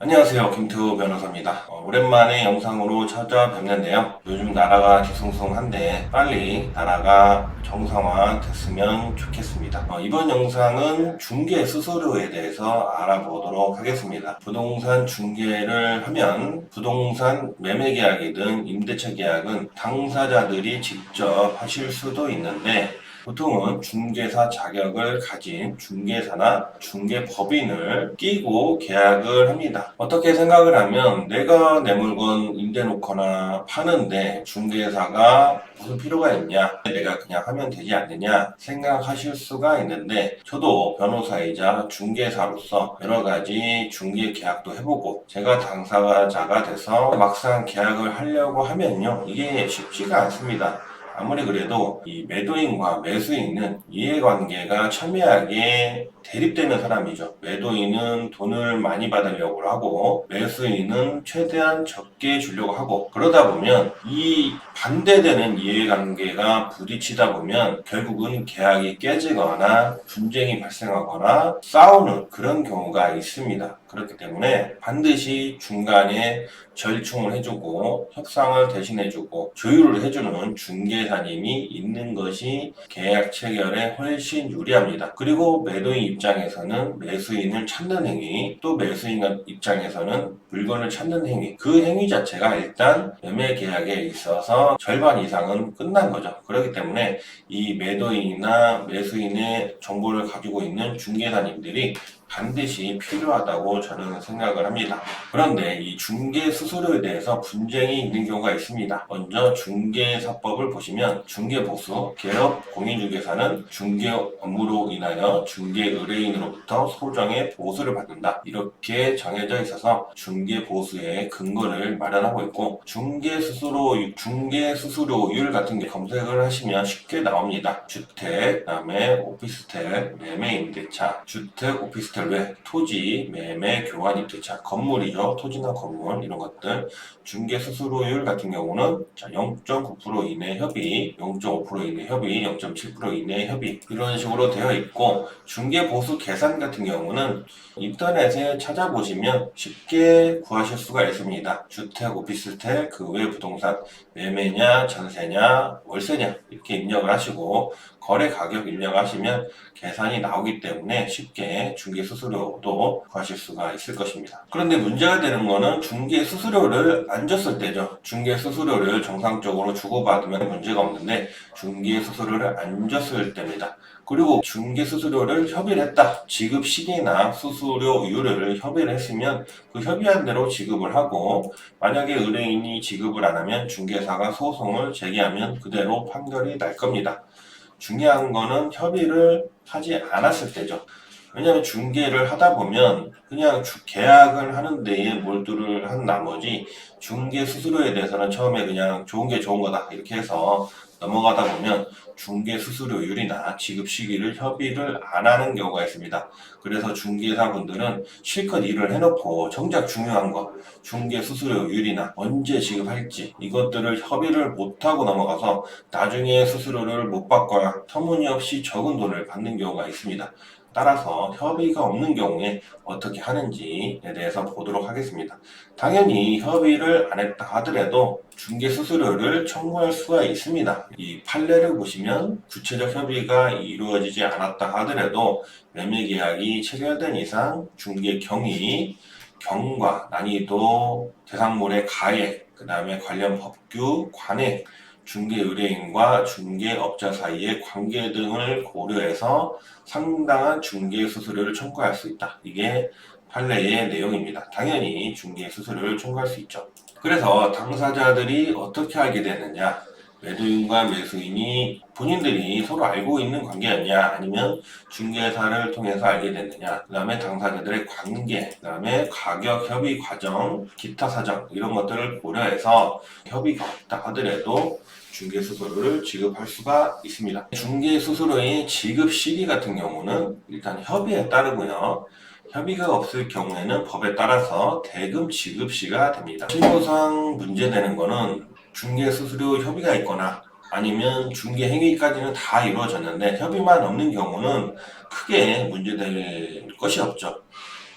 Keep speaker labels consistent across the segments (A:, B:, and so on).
A: 안녕하세요. 김태우 변호사입니다. 오랜만에 영상으로 찾아뵙는데요. 요즘 나라가 뒤숭숭한데 빨리 나라가 정상화 됐으면 좋겠습니다. 이번 영상은 중개 수수료에 대해서 알아보도록 하겠습니다. 부동산 중개를 하면 부동산 매매 계약이든 임대차 계약은 당사자들이 직접 하실 수도 있는데 보통은 중개사 자격을 가진 중개사나 중개법인을 끼고 계약을 합니다. 어떻게 생각을 하면 내가 내 물건 임대 놓거나 파는데 중개사가 무슨 필요가 있냐, 내가 그냥 하면 되지 않느냐 생각하실 수가 있는데, 저도 변호사이자 중개사로서 여러 가지 중개 계약도 해보고 제가 당사자가 돼서 막상 계약을 하려고 하면요, 이게 쉽지가 않습니다. 아무리 그래도 이 매도인과 매수인은 이해관계가 첨예하게 대립되는 사람이죠. 매도인은 돈을 많이 받으려고 하고 매수인은 최대한 적게 주려고 하고, 그러다 보면 이 반대되는 이해관계가 부딪히다 보면 결국은 계약이 깨지거나 분쟁이 발생하거나 싸우는 그런 경우가 있습니다. 그렇기 때문에 반드시 중간에 절충을 해주고 협상을 대신해주고 조율을 해주는 중개사님이 있는 것이 계약 체결에 훨씬 유리합니다. 그리고 매도인 입장에서는 매수인을 찾는 행위, 또 매수인 입장에서는 물건을 찾는 행위, 그 행위 자체가 일단 매매 계약에 있어서 절반 이상은 끝난 거죠. 그렇기 때문에 이 매도인이나 매수인의 정보를 가지고 있는 중개사님들이 반드시 필요하다고 저는 생각을 합니다. 그런데 이 중개 수수료에 대해서 분쟁이 있는 경우가 있습니다. 먼저 중개사법을 보시면 중개보수, 개업 공인중개사는 중개 업무로 인하여 중개 의뢰인으로부터 소정의 보수를 받는다, 이렇게 정해져 있어서 중개보수의 근거를 마련하고 있고, 중개 수수료율 같은 게 검색을 하시면 쉽게 나옵니다. 주택, 그다음에 오피스텔, 매매 임대차, 주택, 오피스텔 외 토지, 매매, 교환 임대차, 건물이죠. 토지나 건물 이런 것들. 중개 수수료율 같은 경우는 0.9% 이내 협의, 0.5% 이내 협의, 0.7% 이내 협의, 이런 식으로 되어 있고, 중개 보수 계산 같은 경우는 인터넷에 찾아보시면 쉽게 구하실 수가 있습니다. 주택, 오피스텔, 그 외 부동산, 매매냐, 전세냐, 월세냐 이렇게 입력을 하시고 거래 가격 입력하시면 계산이 나오기 때문에 쉽게 중개 수수료도 구하실 수가 있을 것입니다. 그런데 문제가 되는 거는 중개 수수료를 안 줬을 때죠. 중개 수수료를 정상적으로 주고받으면 문제가 없는데 중개 수수료를 안 줬을 때입니다. 그리고 중개 수수료를 협의를 했다. 지급 시기나 수수료율을 협의를 했으면 그 협의한 대로 지급을 하고, 만약에 의뢰인이 지급을 안 하면 중개사가 소송을 제기하면 그대로 판결이 날 겁니다. 중요한 거는 협의를 하지 않았을 때죠. 왜냐하면 중개를 하다 보면 그냥 계약을 하는 데에 몰두를 한 나머지 중개 수수료에 대해서는 처음에 그냥 좋은 게 좋은 거다 이렇게 해서 넘어가다 보면 중개 수수료율이나 지급 시기를 협의를 안 하는 경우가 있습니다. 그래서 중개사분들은 실컷 일을 해놓고 정작 중요한 거, 중개 수수료율이나 언제 지급할지 이것들을 협의를 못하고 넘어가서 나중에 수수료를 못 받거나 터무니없이 적은 돈을 받는 경우가 있습니다. 따라서 협의가 없는 경우에 어떻게 하는지에 대해서 보도록 하겠습니다. 당연히 협의를 안 했다 하더라도 중개 수수료를 청구할 수가 있습니다. 이 판례를 보시면 구체적 협의가 이루어지지 않았다 하더라도 매매 계약이 체결된 이상 중개 경위, 경과, 난이도, 대상물의 가액, 그 다음에 관련 법규, 관행, 중개 의뢰인과 중개업자 사이의 관계 등을 고려해서 상당한 중개 수수료를 청구할 수 있다. 이게 판례의 내용입니다. 당연히 중개 수수료를 청구할 수 있죠. 그래서 당사자들이 어떻게 알게 되느냐, 매도인과 매수인이 본인들이 서로 알고 있는 관계였냐, 아니면 중개사를 통해서 알게 됐느냐, 그 다음에 당사자들의 관계, 그 다음에 가격 협의 과정, 기타 사정 이런 것들을 고려해서 협의가 없다 하더라도 중개 수수료를 지급할 수가 있습니다. 중개 수수료의 지급 시기 같은 경우는 일단 협의에 따르고요. 협의가 없을 경우에는 법에 따라서 대금 지급 시가 됩니다. 실무상 문제되는 거는 중개 수수료 협의가 있거나 아니면 중개 행위까지는 다 이루어졌는데 협의만 없는 경우는 크게 문제될 것이 없죠.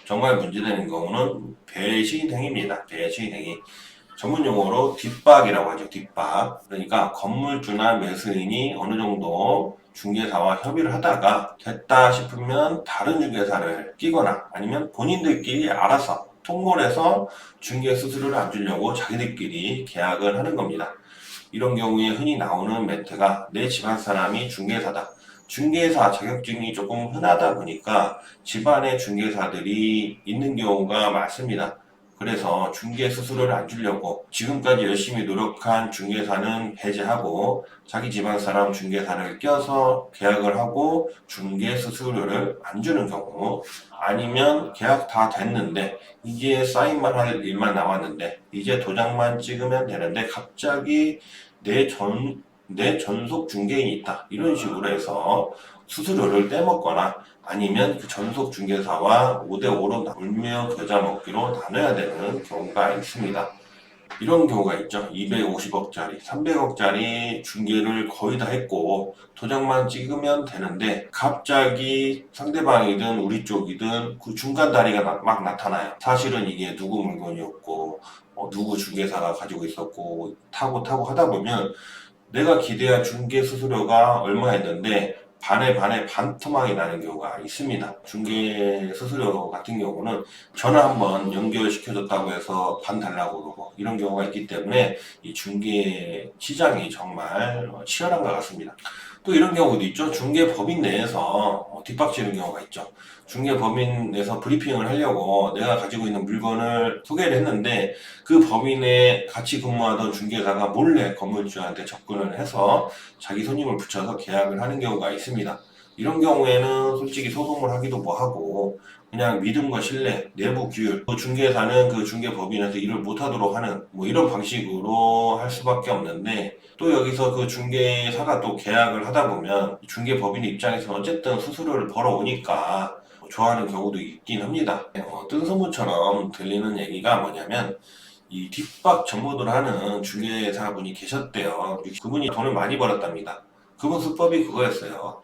A: 정말 문제되는 경우는 배시행위입니다. 배시행위. 전문 용어로 뒷박이라고 하죠. 뒷박. 그러니까 건물주나 매수인이 어느 정도 중개사와 협의를 하다가 됐다 싶으면 다른 중개사를 끼거나 아니면 본인들끼리 알아서 통보해서 중개 수수료를 안 주려고 자기들끼리 계약을 하는 겁니다. 이런 경우에 흔히 나오는 멘트가 내 집안 사람이 중개사다. 중개사 자격증이 조금 흔하다 보니까 집안에 중개사들이 있는 경우가 많습니다. 그래서 중개 수수료를 안 주려고 지금까지 열심히 노력한 중개사는 배제하고 자기 집안 사람 중개사를 껴서 계약을 하고 중개 수수료를 안 주는 경우, 아니면 계약 다 됐는데 이제 사인만 할 일만 남았는데 이제 도장만 찍으면 되는데 갑자기 내 전속 중개인이 있다, 이런 식으로 해서 수수료를 떼먹거나 아니면 그 전속 중개사와 5대5로 울며 겨자 먹기로 나눠야 되는 경우가 있습니다. 이런 경우가 있죠. 250억짜리, 300억짜리 중개를 거의 다 했고 도장만 찍으면 되는데 갑자기 상대방이든 우리 쪽이든 그 중간 다리가 막 나타나요. 사실은 이게 누구 물건이었고 누구 중개사가 가지고 있었고 타고 하다 보면 내가 기대한 중개 수수료가 얼마였는데 반에 반토막이 나는 경우가 있습니다. 중개 수수료 같은 경우는 전화 한번 연결시켜줬다고 해서 반 달라고 그러고 이런 경우가 있기 때문에 이 중개 시장이 정말 치열한 것 같습니다. 또 이런 경우도 있죠. 중개 법인 내에서 뒷박치는 경우가 있죠. 중개 법인 내에서 브리핑을 하려고 내가 가지고 있는 물건을 소개를 했는데 그 법인에 같이 근무하던 중개사가 몰래 건물주한테 접근을 해서 자기 손님을 붙여서 계약을 하는 경우가 있습니다. 이런 경우에는 솔직히 소송을 하기도 뭐하고 그냥 믿음과 신뢰, 내부 규율, 또 중개사는 그 중개법인에서 일을 못하도록 하는 뭐 이런 방식으로 할 수밖에 없는데, 또 여기서 그 중개사가 또 계약을 하다 보면 중개법인 입장에서는 어쨌든 수수료를 벌어오니까 좋아하는 경우도 있긴 합니다. 뜬 소문처럼 들리는 얘기가 뭐냐면 이 뒷박 정보를 하는 중개사분이 계셨대요. 그분이 돈을 많이 벌었답니다. 그분 수법이 그거였어요.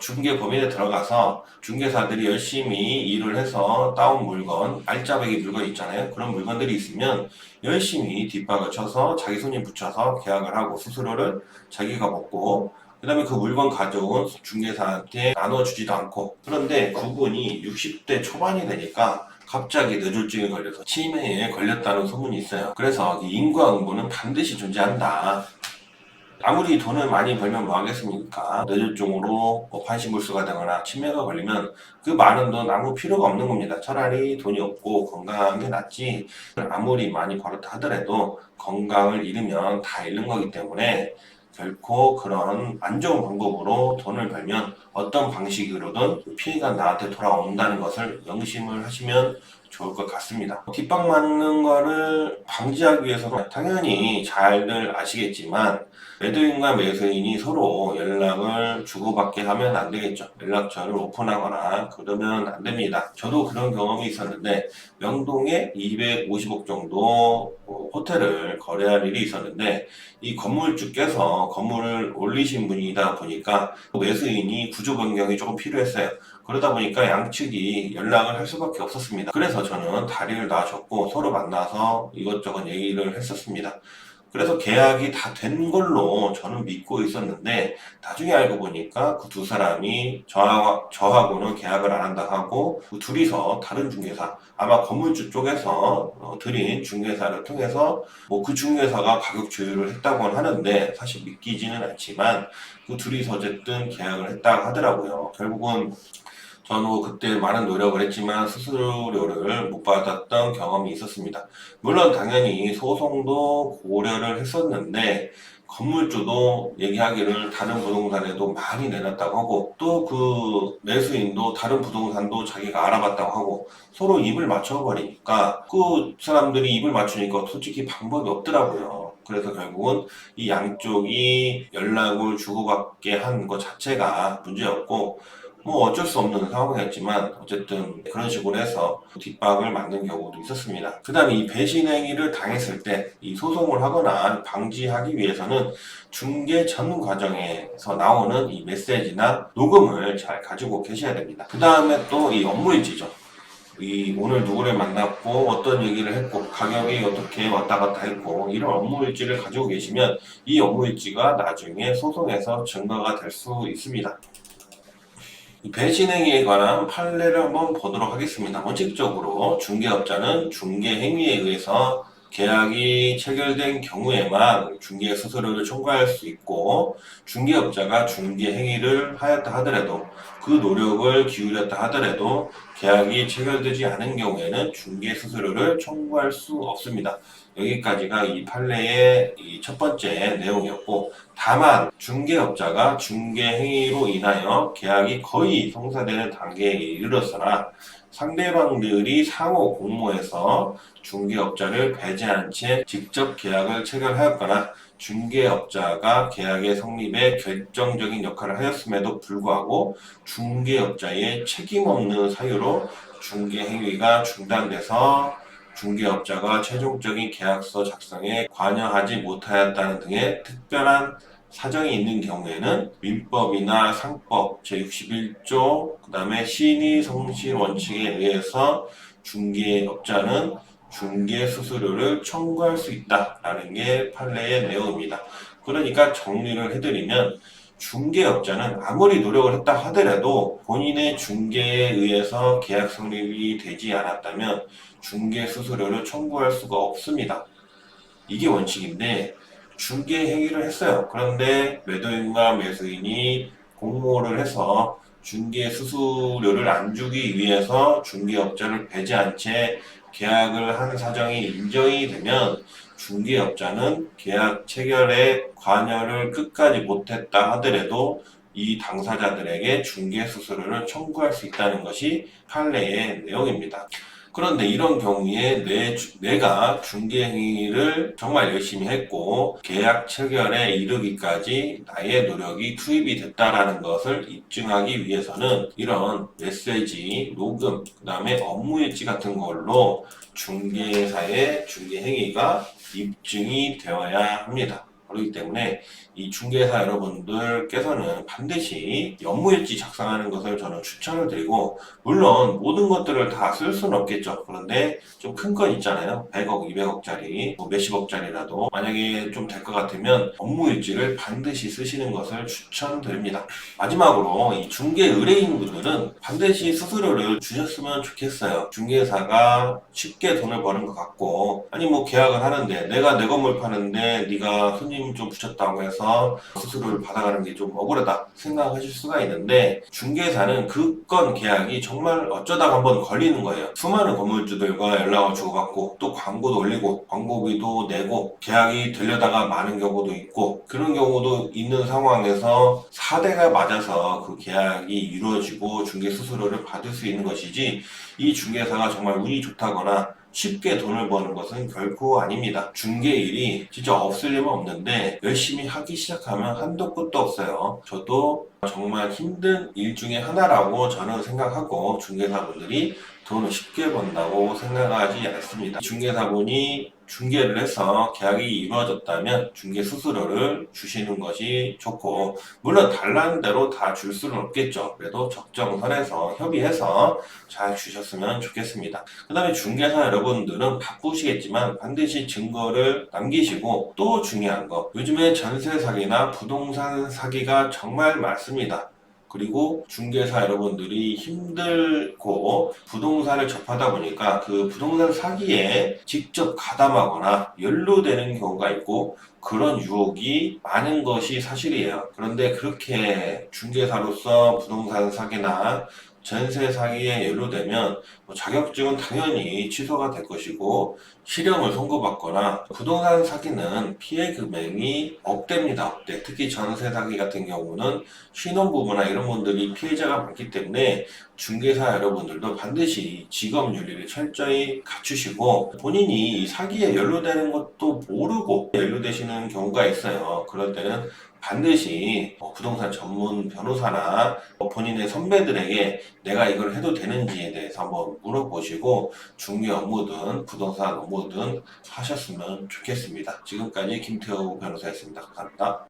A: 중개법인에 들어가서 중개사들이 열심히 일을 해서 따온 물건, 알짜배기 물건 있잖아요. 그런 물건들이 있으면 열심히 뒷박을 쳐서 자기 손님 붙여서 계약을 하고 수수료를 자기가 먹고, 그 다음에 그 물건 가져온 중개사한테 나눠주지도 않고. 그런데 그분이 60대 초반이 되니까 갑자기 뇌졸중에 걸려서 치매에 걸렸다는 소문이 있어요. 그래서 이 인과응보는 반드시 존재한다. 아무리 돈을 많이 벌면 뭐 하겠습니까? 뇌졸중으로 판신불수가 되거나 치매가 걸리면 그 많은 돈 아무 필요가 없는 겁니다. 차라리 돈이 없고 건강한 게 낫지, 아무리 많이 벌었다 하더라도 건강을 잃으면 다 잃는 거기 때문에 결코 그런 안 좋은 방법으로 돈을 벌면 어떤 방식으로든 피해가 나한테 돌아온다는 것을 명심을 하시면 좋을 것 같습니다. 뒷박 맞는 거를 방지하기 위해서는 당연히 잘들 아시겠지만 매도인과 매수인이 서로 연락을 주고받게 하면 안 되겠죠. 연락처를 오픈하거나 그러면 안 됩니다. 저도 그런 경험이 있었는데 명동에 250억 정도 호텔을 거래할 일이 있었는데 이 건물주께서 건물을 올리신 분이다 보니까 매수인이 구조 변경이 조금 필요했어요. 그러다 보니까 양측이 연락을 할 수밖에 없었습니다. 그래서 저는 다리를 놔줬고 서로 만나서 이것저것 얘기를 했었습니다. 그래서 계약이 다 된 걸로 저는 믿고 있었는데 나중에 알고 보니까 그 두 사람이 저하고는 계약을 안 한다 하고 그 둘이서 다른 중개사, 아마 건물주 쪽에서 드린 중개사를 통해서 뭐 그 중개사가 가격 조율을 했다고 하는데 사실 믿기지는 않지만 그 둘이서 어쨌든 계약을 했다고 하더라고요. 결국은 저는 그때 많은 노력을 했지만 수수료를 못 받았던 경험이 있었습니다. 물론 당연히 소송도 고려를 했었는데 건물주도 얘기하기를 다른 부동산에도 많이 내놨다고 하고 또 그 매수인도 다른 부동산도 자기가 알아봤다고 하고 서로 입을 맞춰버리니까 그 사람들이 입을 맞추니까 솔직히 방법이 없더라고요. 그래서 결국은 이 양쪽이 연락을 주고받게 한 것 자체가 문제였고 뭐 어쩔 수 없는 상황이었지만 어쨌든 그런 식으로 해서 뒷박을 맞는 경우도 있었습니다. 그 다음에 이 배신 행위를 당했을 때 이 소송을 하거나 방지하기 위해서는 중개 전 과정에서 나오는 이 메시지나 녹음을 잘 가지고 계셔야 됩니다. 그 다음에 또 이 업무일지죠. 오늘 누구를 만났고 어떤 얘기를 했고 가격이 어떻게 왔다 갔다 했고 이런 업무 일지를 가지고 계시면 이 업무 일지가 나중에 소송에서 증거가 될 수 있습니다. 이 배신행위에 관한 판례를 한번 보도록 하겠습니다. 원칙적으로 중개업자는 중개행위에 의해서 계약이 체결된 경우에만 중개 수수료를 청구할 수 있고, 중개업자가 중개행위를 하였다 하더라도, 그 노력을 기울였다 하더라도 계약이 체결되지 않은 경우에는 중개 수수료를 청구할 수 없습니다. 여기까지가 이 판례의 첫 번째 내용이었고, 다만 중개업자가 중개행위로 인하여 계약이 거의 성사되는 단계에 이르렀으나 상대방들이 상호 공모해서 중개업자를 배제한 채 직접 계약을 체결하였거나 중개업자가 계약의 성립에 결정적인 역할을 하였음에도 불구하고 중개업자의 책임 없는 사유로 중개행위가 중단돼서 중개업자가 최종적인 계약서 작성에 관여하지 못하였다는 등의 특별한 사정이 있는 경우에는 민법이나 상법 제61조 그 다음에 신의 성실 원칙에 의해서 중개업자는 중개 수수료를 청구할 수 있다라는 게 판례의 내용입니다. 그러니까 정리를 해드리면 중개업자는 아무리 노력을 했다 하더라도 본인의 중개에 의해서 계약 성립이 되지 않았다면 중개 수수료를 청구할 수가 없습니다. 이게 원칙인데 중개 행위를 했어요. 그런데 매도인과 매수인이 공모를 해서 중개 수수료를 안 주기 위해서 중개업자를 배제한 채 계약을 한 사정이 인정이 되면 중개업자는 계약 체결에 관여를 끝까지 못했다 하더라도 이 당사자들에게 중개 수수료를 청구할 수 있다는 것이 판례의 내용입니다. 그런데 이런 경우에 내가 중개행위를 정말 열심히 했고 계약 체결에 이르기까지 나의 노력이 투입이 됐다라는 것을 입증하기 위해서는 이런 메시지, 녹음, 그 다음에 업무일지 같은 걸로 중개사의 중개행위가 입증이 되어야 합니다. 그렇기 때문에 이 중개사 여러분들께서는 반드시 업무일지 작성하는 것을 저는 추천을 드리고, 물론 모든 것들을 다 쓸 수는 없겠죠. 그런데 좀 큰 건 있잖아요. 100억, 200억짜리, 뭐 몇십억짜리라도 만약에 좀 될 것 같으면 업무일지를 반드시 쓰시는 것을 추천드립니다. 마지막으로 이 중개 의뢰인분들은 반드시 수수료를 주셨으면 좋겠어요. 중개사가 쉽게 돈을 버는 것 같고, 아니 뭐 계약을 하는데 내가 내 건물 파는데 네가 손님 좀 붙였다고 해서 수수료를 받아가는 게 좀 억울하다 생각하실 수가 있는데, 중개사는 그 건 계약이 정말 어쩌다가 한번 걸리는 거예요. 수많은 건물주들과 연락을 주고받고 또 광고도 올리고 광고비도 내고 계약이 되려다가 많은 경우도 있고, 그런 경우도 있는 상황에서 사대가 맞아서 그 계약이 이루어지고 중개 수수료를 받을 수 있는 것이지, 이 중개사가 정말 운이 좋다거나 쉽게 돈을 버는 것은 결코 아닙니다. 중개일이 진짜 없을 리는 없는데 열심히 하기 시작하면 한도 끝도 없어요. 저도 정말 힘든 일 중에 하나라고 저는 생각하고 중개사분들이 돈을 쉽게 번다고 생각하지 않습니다. 중개사분이 중개를 해서 계약이 이루어졌다면 중개 수수료를 주시는 것이 좋고, 물론 달라는 대로 다 줄 수는 없겠죠. 그래도 적정선에서 협의해서 잘 주셨으면 좋겠습니다. 그 다음에 중개사 여러분들은 바쁘시겠지만 반드시 증거를 남기시고, 또 중요한 거, 요즘에 전세 사기나 부동산 사기가 정말 많습니다. 그리고 중개사 여러분들이 힘들고 부동산을 접하다 보니까 그 부동산 사기에 직접 가담하거나 연루되는 경우가 있고, 그런 유혹이 많은 것이 사실이에요. 그런데 그렇게 중개사로서 부동산 사기나 전세 사기에 연루되면 자격증은 당연히 취소가 될 것이고 실형을 선고받거나, 부동산 사기는 피해 금액이 억대입니다. 억대. 특히 전세 사기 같은 경우는 신혼부부나 이런 분들이 피해자가 많기 때문에 중개사 여러분들도 반드시 직업 윤리를 철저히 갖추시고, 본인이 사기에 연루되는 것도 모르고 연루되시는 경우가 있어요. 그럴 때는 반드시 부동산 전문 변호사나 본인의 선배들에게 내가 이걸 해도 되는지에 대해서 한번 물어보시고 중개 업무든 부동산 업무든 하셨으면 좋겠습니다. 지금까지 김태호 변호사였습니다. 감사합니다.